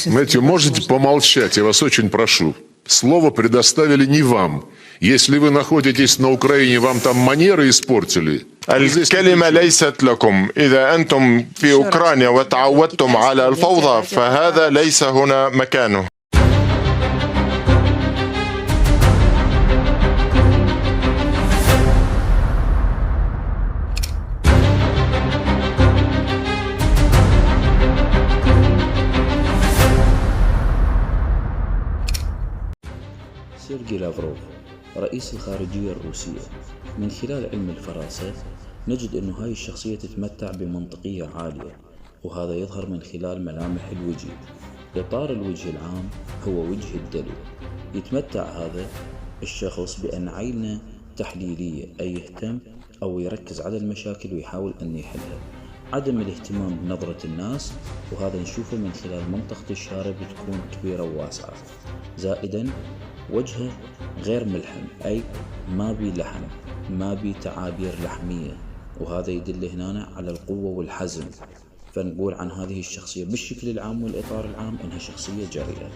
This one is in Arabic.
Мэтью, можете помолчать? Я вас очень прошу. Слово предоставили не вам. Если вы находитесь на Украине, вам там манеры испортили. الكلمة ليست لكم. إذا أنتم في أوكرانيا وتعودتم على الفوضى فهذا ليس هنا مكانه. سيرجي لافروف رئيس الخارجية الروسية. من خلال علم الفراسة نجد أن هاي الشخصية تتمتع بمنطقية عالية، وهذا يظهر من خلال ملامح الوجه. إطار الوجه العام هو وجه الدلو. يتمتع هذا الشخص بأن عينه تحليلية، أي يهتم أو يركز على المشاكل ويحاول أن يحلها. عدم الاهتمام بنظرة الناس، وهذا نشوفه من خلال منطقة الشارب تكون كبيرة وواسعة. زائدا وجهه غير ملحم، أي ما بي لحم، ما بي تعابير لحمية، وهذا يدل هنا على القوة والحزم. فنقول عن هذه الشخصية بالشكل العام والإطار العام إنها شخصية جريئة.